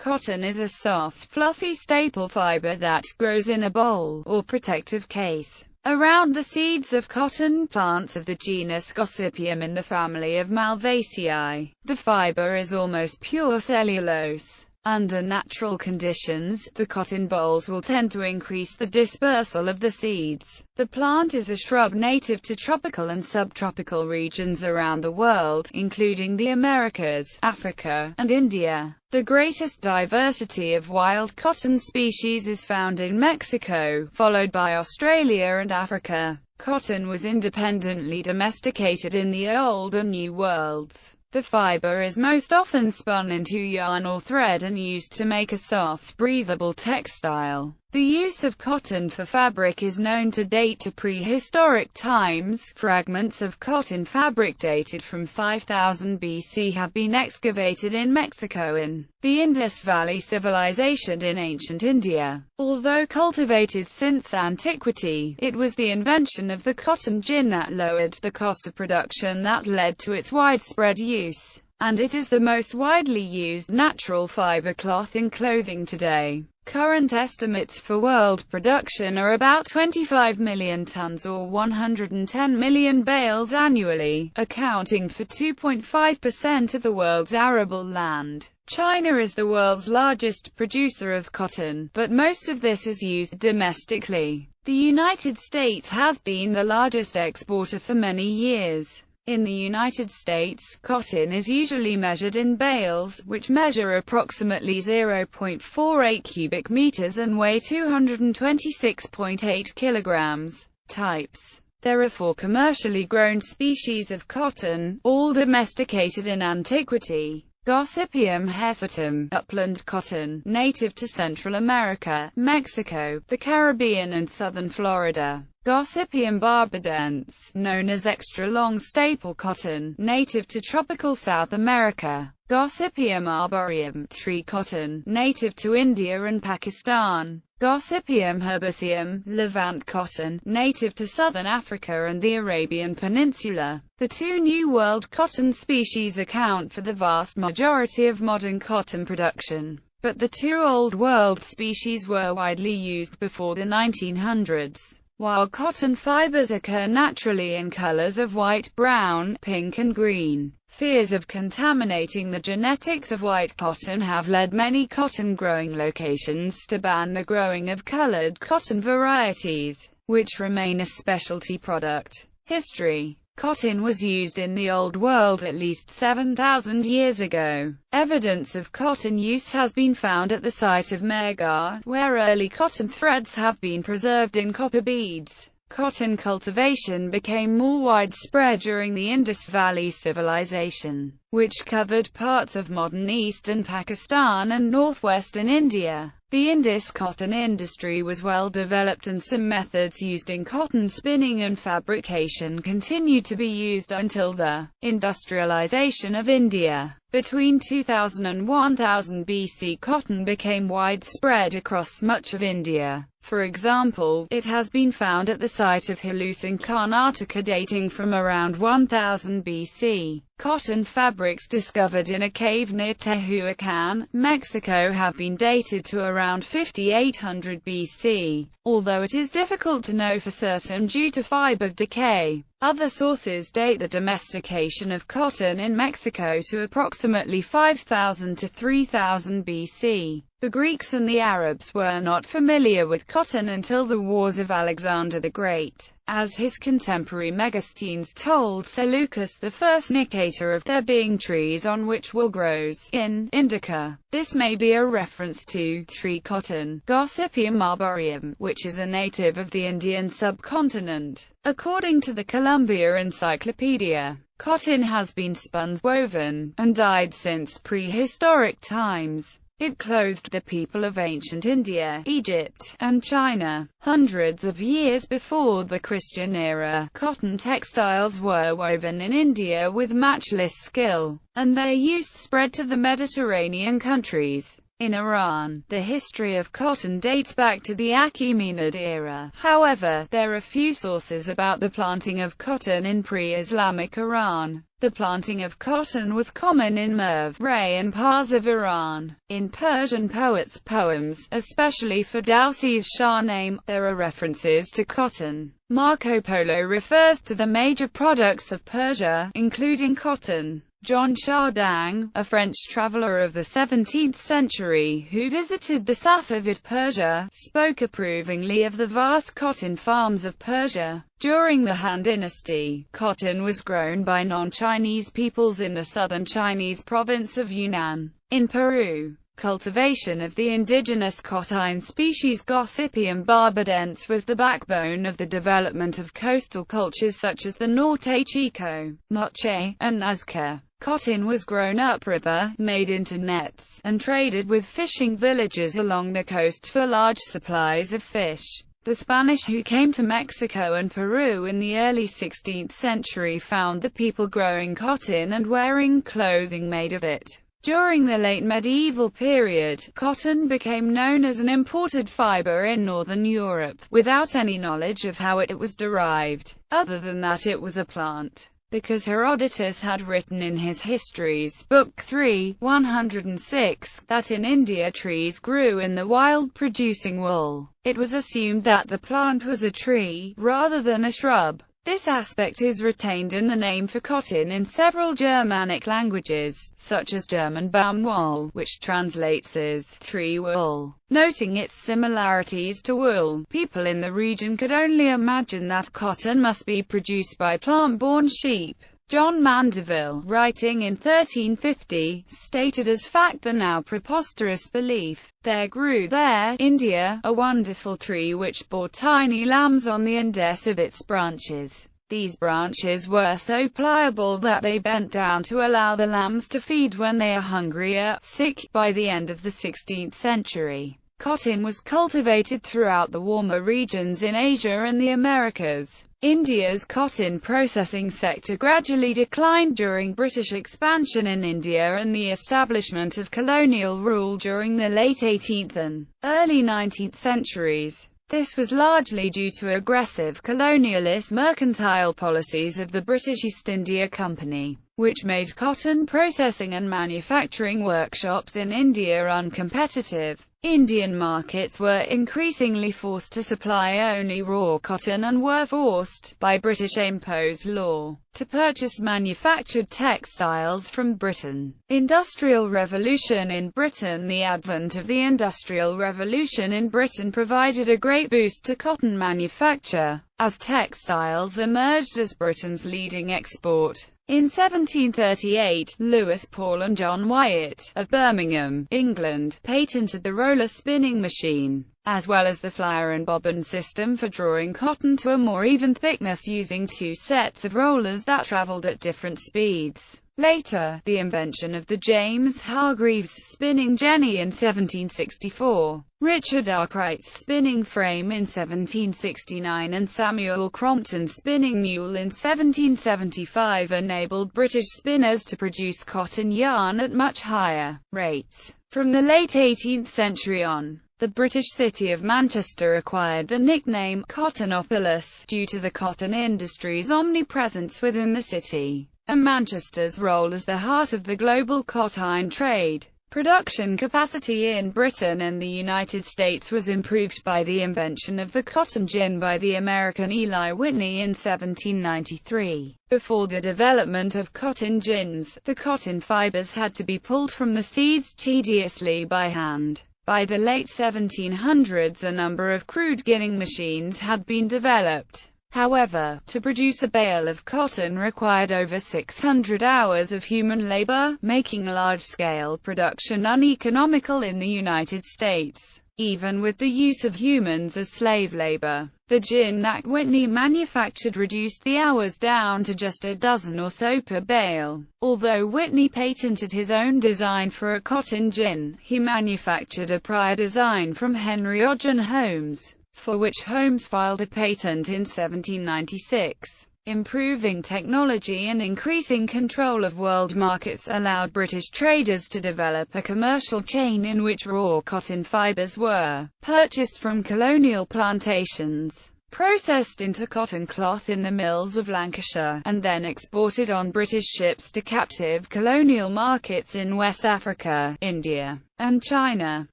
Cotton is a soft, fluffy staple fiber that grows in a bowl, or protective case, around the seeds of cotton plants of the genus Gossypium in the family of Malvaceae. The fiber is almost pure cellulose. Under natural conditions, the cotton bolls will tend to increase the dispersal of the seeds. The plant is a shrub native to tropical and subtropical regions around the world, including the Americas, Africa, and India. The greatest diversity of wild cotton species is found in Mexico, followed by Australia and Africa. Cotton was independently domesticated in the Old and New Worlds. The fiber is most often spun into yarn or thread and used to make a soft, breathable textile. The use of cotton for fabric is known to date to prehistoric times. Fragments of cotton fabric dated from 5000 BC have been excavated in Mexico in the Indus Valley Civilization in ancient India. Although cultivated since antiquity, it was the invention of the cotton gin that lowered the cost of production that led to its widespread use, and it is the most widely used natural fiber cloth in clothing today. Current estimates for world production are about 25 million tons or 110 million bales annually, accounting for 2.5% of the world's arable land. China is the world's largest producer of cotton, but most of this is used domestically. The United States has been the largest exporter for many years. In the United States, cotton is usually measured in bales, which measure approximately 0.48 cubic meters and weigh 226.8 kilograms. Types. There are 4 commercially grown species of cotton, all domesticated in antiquity. Gossypium hessetum, upland cotton, native to Central America, Mexico, the Caribbean and southern Florida. Gossypium barbadense, known as extra-long staple cotton, native to tropical South America. Gossypium arboreum, tree cotton, native to India and Pakistan. Gossypium herbaceum, Levant cotton, native to southern Africa and the Arabian Peninsula. The 2 New World cotton species account for the vast majority of modern cotton production, but the 2 Old World species were widely used before the 1900s. While cotton fibers occur naturally in colors of white, brown, pink and green, fears of contaminating the genetics of white cotton have led many cotton-growing locations to ban the growing of colored cotton varieties, which remain a specialty product. History. Cotton was used in the Old World at least 7,000 years ago. Evidence of cotton use has been found at the site of Mehrgarh, where early cotton threads have been preserved in copper beads. Cotton cultivation became more widespread during the Indus Valley Civilization, which covered parts of modern eastern Pakistan and northwestern India. The Indus cotton industry was well developed and some methods used in cotton spinning and fabrication continued to be used until the industrialization of India. Between 2000 and 1000 BC, cotton became widespread across much of India. For example, it has been found at the site of Halus in Karnataka dating from around 1000 BC. Cotton fabrics discovered in a cave near Tehuacan, Mexico have been dated to around 5800 BC, although it is difficult to know for certain due to fiber decay. Other sources date the domestication of cotton in Mexico to approximately 5000 to 3000 BC. The Greeks and the Arabs were not familiar with cotton until the wars of Alexander the Great, as his contemporary Megasthenes told Seleucus the Nicator of there being trees on which wool grows, in Indica. This may be a reference to tree cotton, Gossypium arboreum, which is a native of the Indian subcontinent. According to the Columbia Encyclopedia, cotton has been spun, woven, and dyed since prehistoric times. It clothed the people of ancient India, Egypt, and China. Hundreds of years before the Christian era, cotton textiles were woven in India with matchless skill, and their use spread to the Mediterranean countries. In Iran, the history of cotton dates back to the Achaemenid era. However, there are few sources about the planting of cotton in pre-Islamic Iran. The planting of cotton was common in Merv, Ray and Pars of Iran. In Persian poets' poems, especially Ferdowsi's Shahnameh, there are references to cotton. Marco Polo refers to the major products of Persia, including cotton. John Chardin, a French traveller of the 17th century who visited the Safavid Persia, spoke approvingly of the vast cotton farms of Persia. During the Han Dynasty, cotton was grown by non-Chinese peoples in the southern Chinese province of Yunnan. In Peru, cultivation of the indigenous cotine species Gossypium barbadense was the backbone of the development of coastal cultures such as the Norte Chico, Moche, and Nazca. Cotton was grown upriver, made into nets, and traded with fishing villages along the coast for large supplies of fish. The Spanish who came to Mexico and Peru in the early 16th century found the people growing cotton and wearing clothing made of it. During the late medieval period, cotton became known as an imported fiber in northern Europe, without any knowledge of how it was derived, other than that it was a plant. Because Herodotus had written in his Histories, Book 3, 106, that in India trees grew in the wild producing wool, it was assumed that the plant was a tree, rather than a shrub. This aspect is retained in the name for cotton in several Germanic languages, such as German Baumwoll, which translates as tree wool. Noting its similarities to wool, people in the region could only imagine that cotton must be produced by plant-born sheep. John Mandeville, writing in 1350, stated as fact the now preposterous belief. There grew there, India, a wonderful tree which bore tiny lambs on the ends of its branches. These branches were so pliable that they bent down to allow the lambs to feed when they are hungry or sick. By the end of the 16th century, cotton was cultivated throughout the warmer regions in Asia and the Americas. India's cotton processing sector gradually declined during British expansion in India and the establishment of colonial rule during the late 18th and early 19th centuries. This was largely due to aggressive colonialist mercantile policies of the British East India Company, which made cotton processing and manufacturing workshops in India uncompetitive. Indian markets were increasingly forced to supply only raw cotton and were forced, by British-imposed law, to purchase manufactured textiles from Britain. Industrial Revolution in Britain. The advent of the Industrial Revolution in Britain provided a great boost to cotton manufacture, as textiles emerged as Britain's leading export. In 1738, Lewis Paul and John Wyatt, of Birmingham, England, patented the roller spinning machine, as well as the flyer and bobbin system for drawing cotton to a more even thickness using two sets of rollers that traveled at different speeds. Later, the invention of the James Hargreaves spinning jenny in 1764, Richard Arkwright's spinning frame in 1769 and Samuel Crompton's spinning mule in 1775 enabled British spinners to produce cotton yarn at much higher rates. From the late 18th century on, the British city of Manchester acquired the nickname Cottonopolis, due to the cotton industry's omnipresence within the city, and Manchester's role as the heart of the global cotton trade. Production capacity in Britain and the United States was improved by the invention of the cotton gin by the American Eli Whitney in 1793. Before the development of cotton gins, the cotton fibers had to be pulled from the seeds tediously by hand. By the late 1700s, a number of crude ginning machines had been developed. However, to produce a bale of cotton required over 600 hours of human labor, making large-scale production uneconomical in the United States, even with the use of humans as slave labor. The gin that Whitney manufactured reduced the hours down to just a dozen or so per bale. Although Whitney patented his own design for a cotton gin, he manufactured a prior design from Henry Ogden Holmes, for which Holmes filed a patent in 1796. Improving technology and increasing control of world markets allowed British traders to develop a commercial chain in which raw cotton fibres were purchased from colonial plantations, processed into cotton cloth in the mills of Lancashire, and then exported on British ships to captive colonial markets in West Africa, India, and China.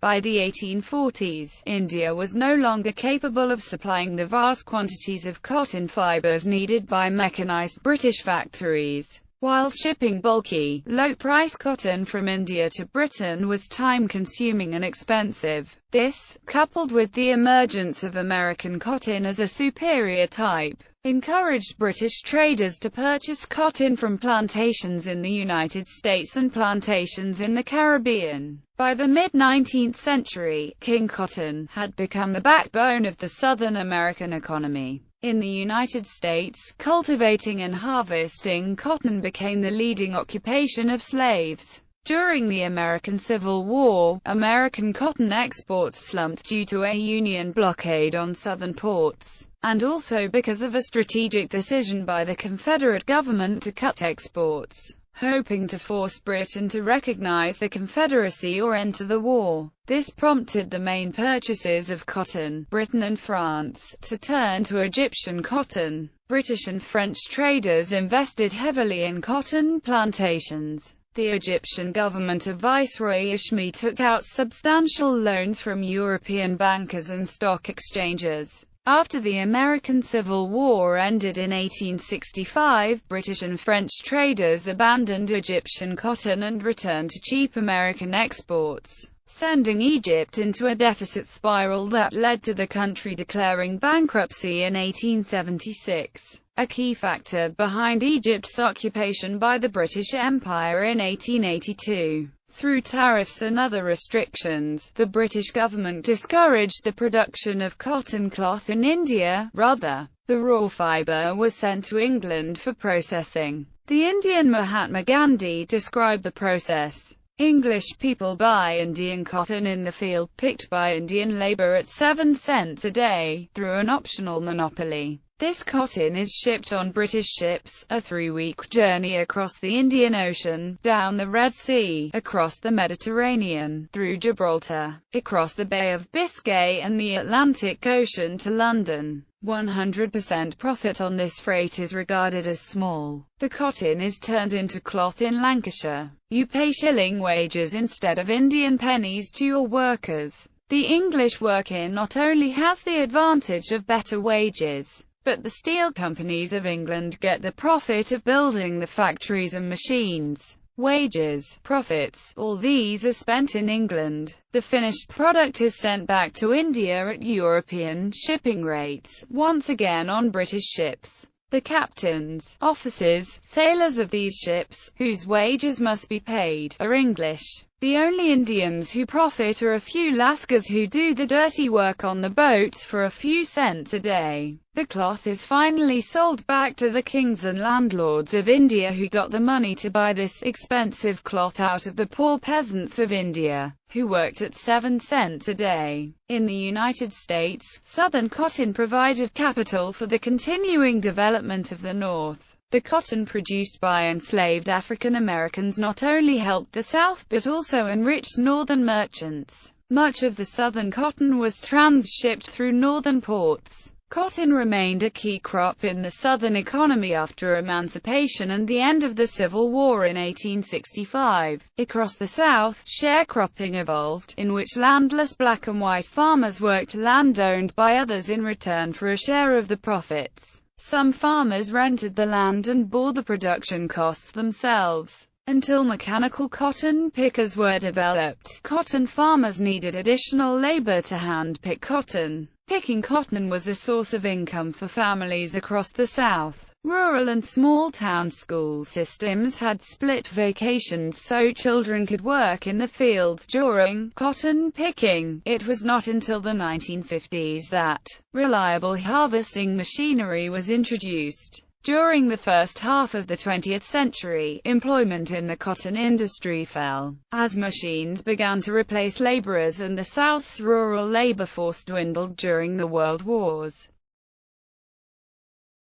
By the 1840s, India was no longer capable of supplying the vast quantities of cotton fibres needed by mechanized British factories. While shipping bulky, low-price cotton from India to Britain was time-consuming and expensive, this, coupled with the emergence of American cotton as a superior type, encouraged British traders to purchase cotton from plantations in the United States and plantations in the Caribbean. By the mid-19th century, king cotton had become the backbone of the Southern American economy. In the United States, cultivating and harvesting cotton became the leading occupation of slaves. During the American Civil War, American cotton exports slumped due to a Union blockade on southern ports, and also because of a strategic decision by the Confederate government to cut exports, hoping to force Britain to recognize the Confederacy or enter the war. This prompted the main purchasers of cotton, Britain and France, to turn to Egyptian cotton. British and French traders invested heavily in cotton plantations. The Egyptian government of Viceroy Ishmi took out substantial loans from European bankers and stock exchanges. After the American Civil War ended in 1865, British and French traders abandoned Egyptian cotton and returned to cheap American exports, sending Egypt into a deficit spiral that led to the country declaring bankruptcy in 1876. A key factor behind Egypt's occupation by the British Empire in 1882. Through tariffs and other restrictions, the British government discouraged the production of cotton cloth in India. Rather, the raw fibre was sent to England for processing. The Indian Mahatma Gandhi described the process. English people buy Indian cotton in the field, picked by Indian labour at 7 cents a day, through an optional monopoly. This cotton is shipped on British ships, a 3-week journey across the Indian Ocean, down the Red Sea, across the Mediterranean, through Gibraltar, across the Bay of Biscay and the Atlantic Ocean to London. 100% profit on this freight is regarded as small. The cotton is turned into cloth in Lancashire. You pay shilling wages instead of Indian pennies to your workers. The English worker not only has the advantage of better wages, but the steel companies of England get the profit of building the factories and machines. Wages, profits, all these are spent in England. The finished product is sent back to India at European shipping rates, once again on British ships. The captains, officers, sailors of these ships, whose wages must be paid, are English. The only Indians who profit are a few Lascars who do the dirty work on the boats for a few cents a day. The cloth is finally sold back to the kings and landlords of India, who got the money to buy this expensive cloth out of the poor peasants of India, who worked at 7 cents a day. In the United States, Southern cotton provided capital for the continuing development of the North. The cotton produced by enslaved African Americans not only helped the South but also enriched Northern merchants. Much of the Southern cotton was transshipped through Northern ports. Cotton remained a key crop in the Southern economy after emancipation and the end of the Civil War in 1865. Across the South, sharecropping evolved, in which landless black and white farmers worked land owned by others in return for a share of the profits. Some farmers rented the land and bore the production costs themselves. Until mechanical cotton pickers were developed, cotton farmers needed additional labor to hand-pick cotton. Picking cotton was a source of income for families across the South. Rural and small-town school systems had split vacations so children could work in the fields during cotton picking. It was not until the 1950s that reliable harvesting machinery was introduced. During the first half of the 20th century, employment in the cotton industry fell, as machines began to replace laborers and the South's rural labor force dwindled during the World Wars.